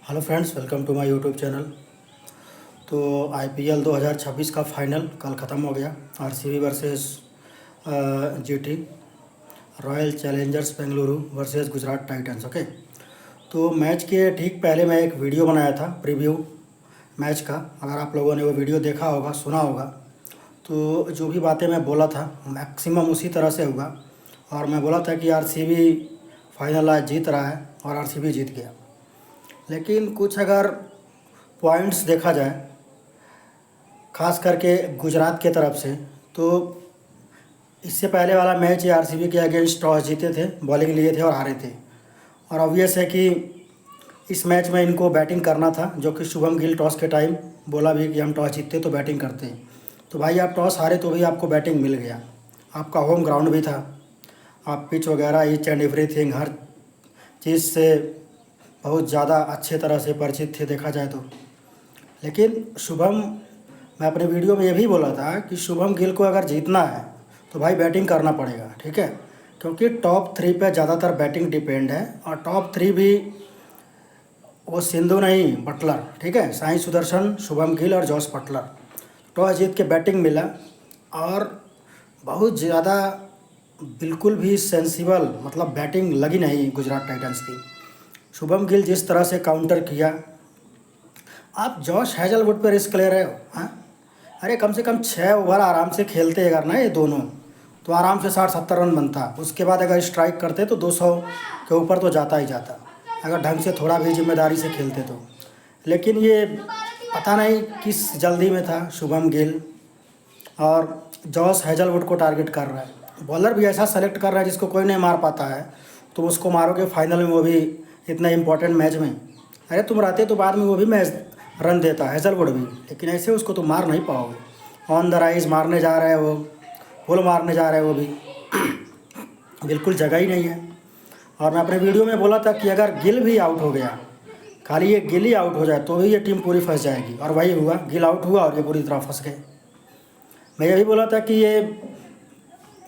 Hello friends, welcome to my YouTube channel. तो IPL 2026 का final कल ख़त्म हो गया। RCB versus GT, Royal Challengers Bengaluru versus Gujarat Titans. Okay, तो मैच के ठीक पहले मैं एक वीडियो बनाया था प्रीव्यू मैच का। अगर आप लोगों ने वो वीडियो देखा होगा, सुना होगा, तो जो भी बातें मैं बोला था मैक्सिमम उसी तरह से हुआ। और मैं बोला था कि आरसीबी फाइनल आज जीत रहा है और आरसीबी जीत गया। लेकिन कुछ अगर पॉइंट्स देखा जाए, ख़ास करके गुजरात के तरफ से, तो इससे पहले वाला मैच ये आरसीबी के अगेंस्ट टॉस जीते थे, बॉलिंग लिए थे और हारे थे। और ऑब्वियस है कि इस मैच में इनको बैटिंग करना था, जो कि शुभम गिल टॉस के टाइम बोला भी कि हम टॉस जीतते तो बैटिंग करते हैं। तो भाई आप टॉस हारे तो भी आपको बैटिंग मिल गया, आपका होम ग्राउंड भी था, आप पिच वगैरह ईच एंड एवरीथिंग हर चीज़ से बहुत ज़्यादा अच्छे तरह से परिचित थे देखा जाए तो। लेकिन शुभम, मैं अपने वीडियो में ये भी बोला था कि शुभम गिल को अगर जीतना है तो भाई बैटिंग करना पड़ेगा, ठीक है, क्योंकि टॉप 3 पे ज़्यादातर बैटिंग डिपेंड है। और टॉप 3 भी वो सिंधु नहीं, बटलर, ठीक है, साई सुदर्शन, शुभम गिल और जॉस बटलर। टॉस जीत के बैटिंग मिला और बहुत ज़्यादा बिल्कुल भी सेंसिबल मतलब बैटिंग लगी नहीं गुजरात टाइटंस की। शुभम गिल जिस तरह से काउंटर किया, आप जॉश हैजलवुड पर रिस्क ले रहे हो। हाँ, अरे कम से कम 6 ओवर आराम से खेलते अगर ना ये दोनों, तो आराम से 60-70 रन बनता। उसके बाद अगर स्ट्राइक करते तो 200 के ऊपर तो जाता ही जाता, अगर ढंग से थोड़ा भी जिम्मेदारी से खेलते तो। लेकिन ये पता नहीं किस जल्दी में था शुभम गिल, और जॉश हैजलवुड को टारगेट कर रहा है। बॉलर भी ऐसा सेलेक्ट कर रहा है जिसको कोई नहीं मार पाता है, तो उसको मारोगे फाइनल में, वो भी इतना इम्पोर्टेंट मैच में। अरे तुम रहते तो बाद में वो भी मैच रन देता हैजलवुड भी, लेकिन ऐसे उसको तो मार नहीं पाओगे। ऑन द राइज मारने जा रहे हैं वो, फुल मारने जा रहे हैं वो भी बिल्कुल जगह ही नहीं है। और मैं अपने वीडियो में बोला था कि अगर गिल भी आउट हो गया, खाली ये गिल ही आउट हो जाए तो भी ये टीम पूरी फंस जाएगी। और वही हुआ, गिल आउट हुआ और ये पूरी तरह फंस गए। मैं ये भी बोला था कि ये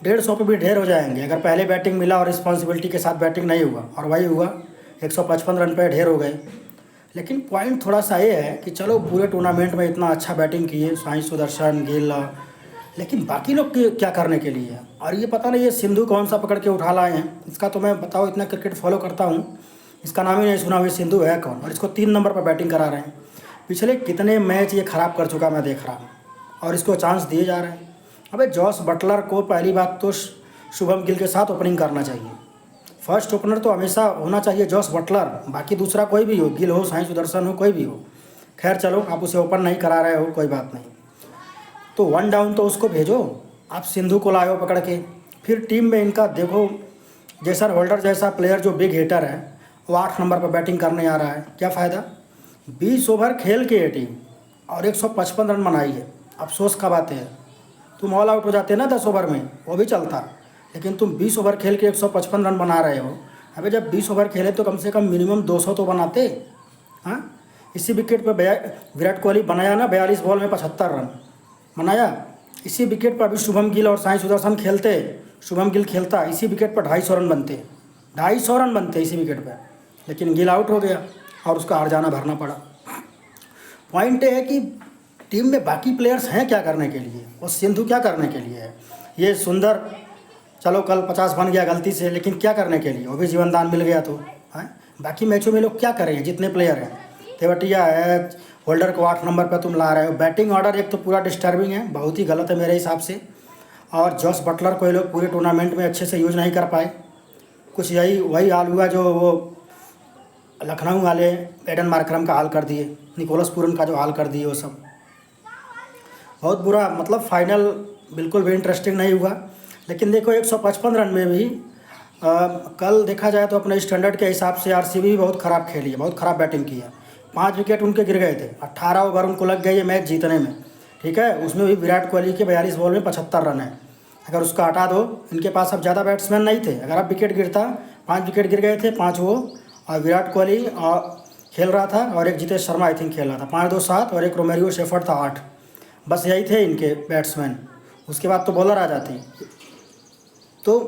150 पे भी ढेर हो जाएंगे अगर पहले बैटिंग मिला और रिस्पॉन्सिबिलिटी के साथ बैटिंग नहीं हुआ, और वही हुआ, 155 रन पे ढेर हो गए। लेकिन पॉइंट थोड़ा सा ये है कि चलो पूरे टूर्नामेंट में इतना अच्छा बैटिंग किए साई सुदर्शन, गिल, लेकिन बाकी लोग क्या करने के लिए है। और ये पता नहीं ये सिंधु कौन सा पकड़ के उठा लाए हैं, इसका तो मैं बताओ इतना क्रिकेट फॉलो करता हूँ, इसका नाम ही नहीं सुना हुआ सिंधु है कौन, और इसको 3 नंबर पर बैटिंग करा रहे हैं। पिछले कितने मैच ये ख़राब कर चुका मैं देख रहा हूँ, और इसको चांस दिए जा रहे हैं। अबे जॉस बटलर को पहली बात तो शुभम गिल के साथ ओपनिंग करना चाहिए। फर्स्ट ओपनर तो हमेशा होना चाहिए जॉस बटलर, बाकी दूसरा कोई भी हो, गिल हो, साई सुदर्शन हो, कोई भी हो। खैर चलो, आप उसे ओपन नहीं करा रहे हो, कोई बात नहीं, तो 1 डाउन तो उसको भेजो। आप सिंधु को लाए हो पकड़ के, फिर टीम में इनका देखो, जैसन होल्डर जैसा प्लेयर जो बिग हिटर है वो 8 नंबर पर बैटिंग करने आ रहा है, क्या फ़ायदा। 20 ओवर खेल के ये टीम और 155 रन बनाई है। अफसोस का बात है, तुम ऑल आउट हो जाते ना 10 ओवर में, वो भी चलता, लेकिन तुम 20 ओवर खेल के 155 रन बना रहे हो। अबे जब 20 ओवर खेले तो कम से कम मिनिमम 200 तो बनाते। हाँ, इसी विकेट पर विराट कोहली बनाया ना 42 बॉल में 75 रन बनाया। इसी विकेट पर अभी शुभम गिल और साई सुदर्शन खेलते, शुभम गिल खेलता, इसी विकेट पर 250 रन बनते, 250 रन बनते इसी विकेट पर। लेकिन गिल आउट हो गया और उसका हार जाना भरना पड़ा। पॉइंट ये है कि टीम में बाकी प्लेयर्स हैं क्या करने के लिए, और सिंधु क्या करने के लिए है। ये सुंदर चलो कल 50 बन गया गलती से, लेकिन क्या करने के लिए, वो भी जीवनदान मिल गया तो है। बाकी मैचों में लोग क्या करेंगे, जितने प्लेयर हैं, तेवटिया है, होल्डर को 8 नंबर पर तुम ला रहे हो। बैटिंग ऑर्डर एक तो पूरा डिस्टर्बिंग है, बहुत ही गलत है मेरे हिसाब से। और जॉस बटलर को ये लोग पूरे टूर्नामेंट में अच्छे से यूज़ नहीं कर पाए। कुछ यही वही हाल हुआ जो वो लखनऊ वाले एडन मार्करम का हाल कर दिए, निकोलस पूरन का जो हाल कर दिए, वो सब बहुत बुरा। मतलब फाइनल बिल्कुल भी इंटरेस्टिंग नहीं हुआ। लेकिन देखो 155 रन में भी कल देखा जाए तो अपने स्टैंडर्ड के हिसाब से आरसीबी भी बहुत ख़राब खेली है, बहुत ख़राब बैटिंग की है। 5 विकेट उनके गिर गए थे, 18 ओवर उनको लग गए ये मैच जीतने में, ठीक है। उसमें भी विराट कोहली के 42 बॉल में 75 रन है। अगर उसका हटा दो, इनके पास अब ज़्यादा बैट्समैन नहीं थे। अगर अब विकेट गिरता, 5 विकेट गिर गए थे, 5 वो, और विराट कोहली खेल रहा था, और एक जितेश शर्मा आई थिंक खेल रहा था, 5-2-7, और एक रोमेरियो शेफर्ड था 8। बस यही थे इनके बैट्समैन, उसके बाद तो बॉलर आ जाते। तो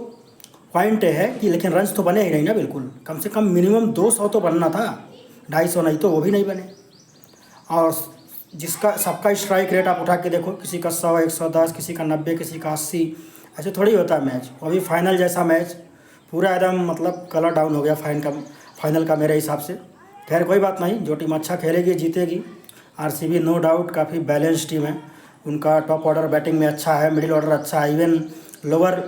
पॉइंट है कि लेकिन रन्स तो बने ही नहीं ना, बिल्कुल, कम से कम मिनिमम 200 तो बनना था। 250 नहीं तो वो भी नहीं बने। और जिसका सबका स्ट्राइक रेट आप उठा के देखो, किसी का 100, 110, किसी का 90, किसी का 80, ऐसे थोड़ी होता है मैच। अभी फाइनल जैसा मैच पूरा एकदम मतलब कलर डाउन हो गया फाइनल का मेरे हिसाब से। खैर कोई बात नहीं, जो टीम अच्छा खेलेगी जीतेगी। आरसीबी नो डाउट काफ़ी बैलेंस टीम है, उनका टॉप ऑर्डर बैटिंग में अच्छा है, मिडिल ऑर्डर अच्छा है, इवन लोअर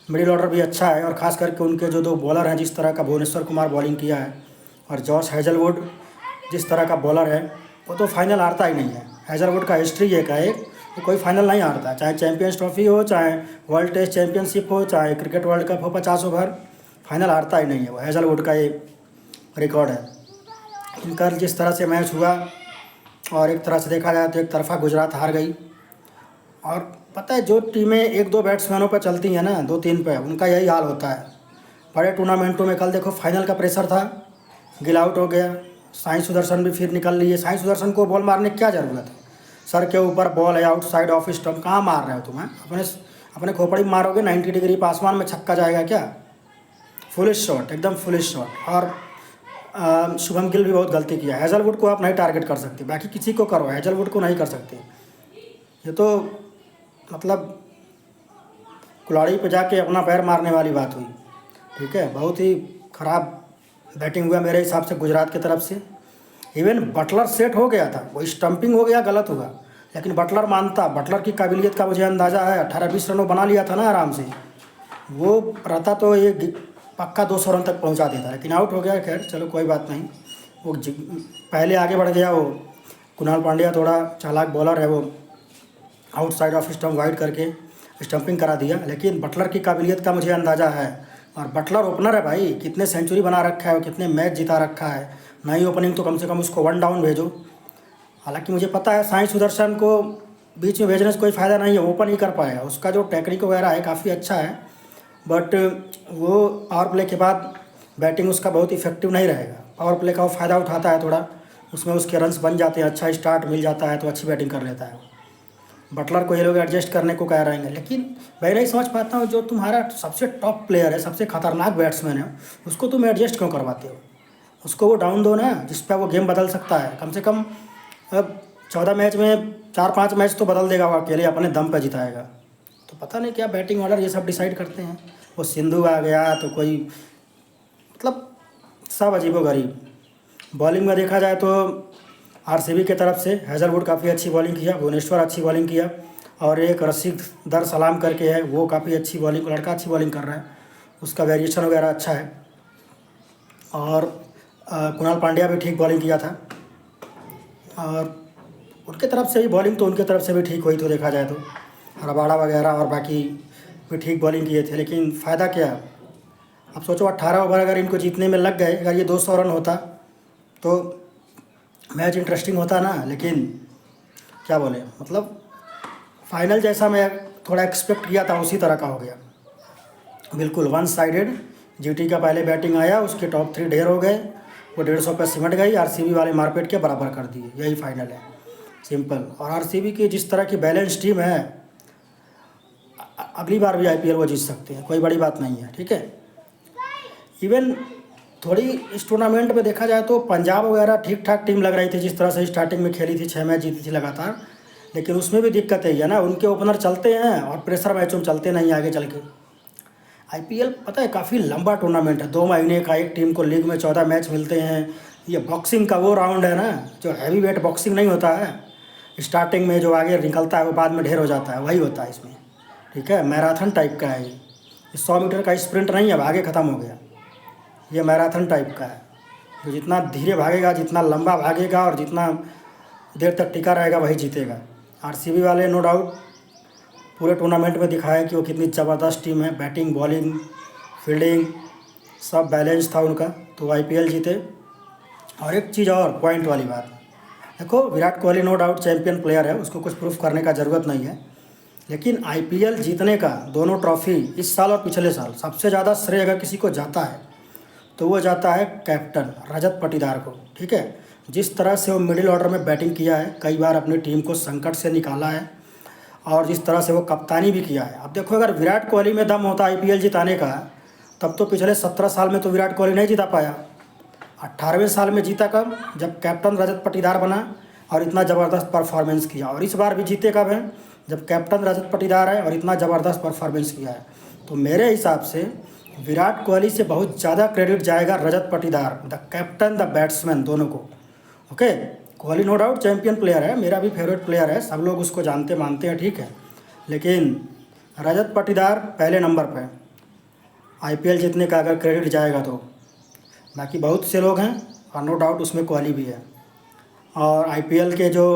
मिडिल ऑर्डर भी अच्छा है। और ख़ास करके उनके जो 2 बॉलर हैं, जिस तरह का भुवनेश्वर कुमार बॉलिंग किया है और जॉश हेजलवुड जिस तरह का बॉलर है, वो तो फाइनल हारता ही नहीं है। हेजलवुड का हिस्ट्री एक है, वो कोई फाइनल नहीं हारता, चाहे चैंपियंस ट्रॉफी हो, चाहे वर्ल्ड टेस्ट चैंपियनशिप हो, चाहे क्रिकेट वर्ल्ड कप हो 50 ओवर, फाइनल हारता ही नहीं है। वो हेजलवुड का ये रिकॉर्ड है। इनका जिस तरह से मैच हुआ, और एक तरह से देखा जाए तो एक तरफा गुजरात हार गई। और पता है जो टीमें 1-2 बैट्समैनों पर चलती हैं ना, 2-3 पे, उनका यही हाल होता है बड़े टूर्नामेंटों में। कल देखो फाइनल का प्रेशर था, गिल आउट हो गया, साई सुदर्शन भी फिर निकल लिए। साई सुदर्शन को बॉल मारने की क्या ज़रूरत है? सर के ऊपर बॉल है, आउटसाइड ऑफ स्टंप, कहाँ मार रहे हो तुम? अपने खोपड़ी में मारोगे, 90 डिग्री पे आसमान में छक्का जाएगा क्या? फुलिश शॉट, एकदम फुलिश शॉट। और शुभम गिल भी बहुत गलती किया। हेजलवुड को आप नहीं टारगेट कर सकते, बाकी किसी को करो, हेजलवुड को नहीं कर सकते। ये तो मतलब कुल्हाड़ी पे जाके अपना पैर मारने वाली बात हुई। ठीक है, बहुत ही ख़राब बैटिंग हुआ मेरे हिसाब से गुजरात की तरफ से। इवन बटलर सेट हो गया था, वो स्टंपिंग हो गया, गलत हुआ, लेकिन बटलर मानता। बटलर की काबिलियत का मुझे अंदाज़ा है, 18-20 रनों बना लिया था ना आराम से। वो रहता तो ये पक्का 200 रन तक पहुंचा देता, लेकिन आउट हो गया। खैर चलो कोई बात नहीं, वो पहले आगे बढ़ गया। वो कुणाल पांड्या थोड़ा चालाक बॉलर है, वो आउटसाइड ऑफ स्टंप वाइड करके स्टंपिंग करा दिया। लेकिन बटलर की काबिलियत का मुझे अंदाज़ा है, और बटलर ओपनर है भाई, कितने सेंचुरी बना रखा है, कितने मैच जिता रखा है। नई ओपनिंग तो कम से कम उसको 1 डाउन भेजो। हालांकि मुझे पता है साई सुदर्शन को बीच में भेजने से कोई फ़ायदा नहीं है, ओपन ही कर पाएगा। उसका जो टेक्निक वगैरह है काफ़ी अच्छा है, बट वो पावर प्ले के बाद बैटिंग उसका बहुत इफेक्टिव नहीं रहेगा। पावर प्ले का वो फ़ायदा उठाता है थोड़ा, उसमें उसके रन्स बन जाते हैं, अच्छा स्टार्ट मिल जाता है तो अच्छी बैटिंग कर लेता है। बटलर को ये लोग एडजस्ट करने को कह रहेंगे, लेकिन मैं नहीं समझ पाता हूँ, जो तुम्हारा सबसे टॉप प्लेयर है, सबसे खतरनाक बैट्समैन है, उसको तुम एडजस्ट क्यों करवाते हो? उसको वो डाउन दो ना, जिस पर वो गेम बदल सकता है। कम से कम अब 14 मैच में 4-5 मैच तो बदल देगा वो अकेले, अपने दम पर जिताएगा। तो पता नहीं क्या बैटिंग ऑर्डर ये सब डिसाइड करते हैं। वो सिंधु आ गया तो कोई मतलब सब अजीबोगरीब। बॉलिंग में देखा जाए तो आरसीबी की तरफ से हेजलवुड काफ़ी अच्छी बॉलिंग किया, भुवनेश्वर अच्छी बॉलिंग किया, और एक रशीद दर सलाम करके है, वो काफ़ी अच्छी बॉलिंग, लड़का अच्छी बॉलिंग कर रहा है, उसका वेरिएशन वगैरह अच्छा है। और कुणाल पांड्या भी ठीक बॉलिंग किया था, और उनके तरफ से भी बॉलिंग तो उनके तरफ से भी ठीक हुई तो देखा जाए तो। रबाड़ा वगैरह और बाकी भी ठीक बॉलिंग किए थे, लेकिन फ़ायदा क्या? अब सोचो 18 ओवर अगर इनको जीतने में लग गए, अगर ये 200 रन होता तो मैच इंटरेस्टिंग होता ना। लेकिन क्या बोले, मतलब फाइनल जैसा मैं थोड़ा एक्सपेक्ट किया था उसी तरह का हो गया, बिल्कुल वन साइडेड। जीटी का पहले बैटिंग आया, उसके टॉप 3 ढेर हो गए, वो 150 पे सिमट गई, आरसीबी वाले मारपीट के बराबर कर दिए। यही फाइनल है, सिंपल। और आरसीबी की जिस तरह की बैलेंस टीम है, अगली बार भी आईपीएल वो जीत सकते हैं, कोई बड़ी बात नहीं है। ठीक है, इवन थोड़ी इस टूर्नामेंट में देखा जाए तो पंजाब वगैरह ठीक ठाक टीम लग रही थी, जिस तरह से स्टार्टिंग में खेली थी, 6 मैच जीती थी लगातार। लेकिन उसमें भी दिक्कत है ना, उनके ओपनर चलते हैं और प्रेशर मैचों में चलते नहीं आगे चल के। आईपीएल पता है काफ़ी लंबा टूर्नामेंट है, 2 महीने का एक टीम को, लीग में 14 मैच मिलते हैं। ये बॉक्सिंग का वो राउंड है ना, जो हैवी वेट बॉक्सिंग नहीं होता है, स्टार्टिंग में जो आगे निकलता है वो बाद में ढेर हो जाता है, वही होता है इसमें। ठीक है, मैराथन टाइप का है ये, 100 मीटर का स्प्रिंट नहीं है, अब आगे ख़त्म हो गया। ये मैराथन टाइप का है, जो जितना धीरे भागेगा, जितना लंबा भागेगा और जितना देर तक टिका रहेगा वही जीतेगा। आरसीबी वाले नो डाउट पूरे टूर्नामेंट में दिखाया कि वो कितनी ज़बरदस्त टीम है, बैटिंग, बॉलिंग, फील्डिंग सब बैलेंस था उनका, तो आईपीएल जीते। और एक चीज़ और पॉइंट वाली बात, देखो Virat Kohli no doubt champion player है, उसको कुछ प्रूफ करने का ज़रूरत नहीं है। लेकिन आईपीएल जीतने का, दोनों ट्रॉफी इस साल और पिछले साल, सबसे ज़्यादा श्रेय अगर किसी को जाता है तो वो जाता है कैप्टन रजत पाटीदार को। ठीक है, जिस तरह से वो मिडिल ऑर्डर में बैटिंग किया है, कई बार अपनी टीम को संकट से निकाला है, और जिस तरह से वो कप्तानी भी किया है। अब देखो, अगर विराट कोहली में दम होता आईपीएल जिताने का, तब तो पिछले 17 साल में तो विराट कोहली नहीं जिता पाया। 18वें साल में जीता कब? जब कैप्टन रजत पाटीदार बना और इतना ज़बरदस्त परफॉर्मेंस किया। और इस बार भी जीते कब हैं? जब कैप्टन रजत पाटीदार है और इतना ज़बरदस्त परफॉर्मेंस किया है। तो मेरे हिसाब से विराट कोहली से बहुत ज़्यादा क्रेडिट जाएगा Rajat Patidar, the captain the batsman, दोनों को। Okay, Kohli no doubt champion player है, मेरा भी फेवरेट प्लेयर है, सब लोग उसको जानते मानते हैं, ठीक है, लेकिन रजत पाटीदार पहले नंबर पे आईपीएल जीतने का अगर क्रेडिट जाएगा तो। बाकी बहुत से लोग हैं और नो डाउट उसमें कोहली भी है। और आईपीएल के जो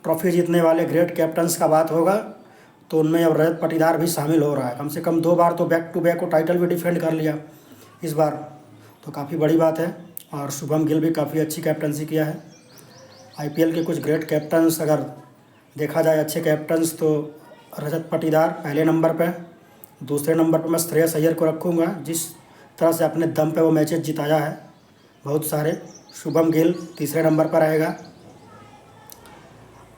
ट्रॉफी जीतने वाले ग्रेट कैप्टन्स का बात होगा तो उनमें अब रजत पाटीदार भी शामिल हो रहा है। कम से कम 2 बार तो बैक टू बैक वो टाइटल भी डिफेंड कर लिया इस बार, तो काफ़ी बड़ी बात है। और शुभम गिल भी काफ़ी अच्छी कैप्टनसी किया है। आईपीएल के कुछ ग्रेट कैप्टन्स अगर देखा जाए, अच्छे कैप्टन्स, तो रजत पाटीदार पहले नंबर पे। दूसरे नंबर पे मैं श्रेयस अय्यर को रखूँगा, जिस तरह से अपने दम पे वो मैचेस जिताया है बहुत सारे। शुभम गिल तीसरे नंबर पर रहेगा।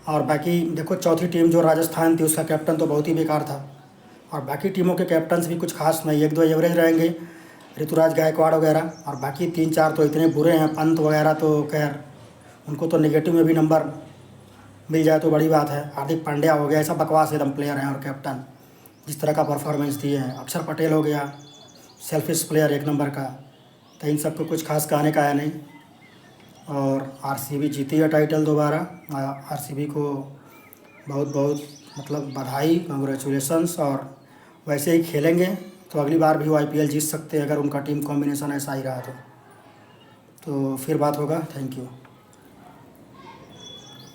और बाकी देखो, चौथी टीम जो राजस्थान थी उसका कैप्टन तो बहुत ही बेकार था। और बाकी टीमों के कैप्टन्स भी कुछ खास नहीं, 1-2 एवरेज रहेंगे, ऋतुराज गायकवाड़ वगैरह। और बाकी 3-4 तो इतने बुरे हैं, पंत वगैरह, तो खैर उनको तो नेगेटिव में भी नंबर मिल जाए तो बड़ी बात है। हार्दिक पांड्या हो गया, ऐसा बकवास एकदम प्लेयर हैं और कैप्टन, जिस तरह का परफॉर्मेंस दिए हैं। अक्षर पटेल हो गया, सेल्फिश प्लेयर 1 नंबर का। तो इन सबको कुछ खास कहने का है नहीं। और आरसीबी जीती है टाइटल दोबारा। आरसीबी को बहुत बहुत मतलब बधाई, कांग्रेचुलेसन्स। और वैसे ही खेलेंगे तो अगली बार भी वो आईपीएल जीत सकते हैं, अगर उनका टीम कॉम्बिनेशन ऐसा ही रहा तो फिर बात होगा। Thank you.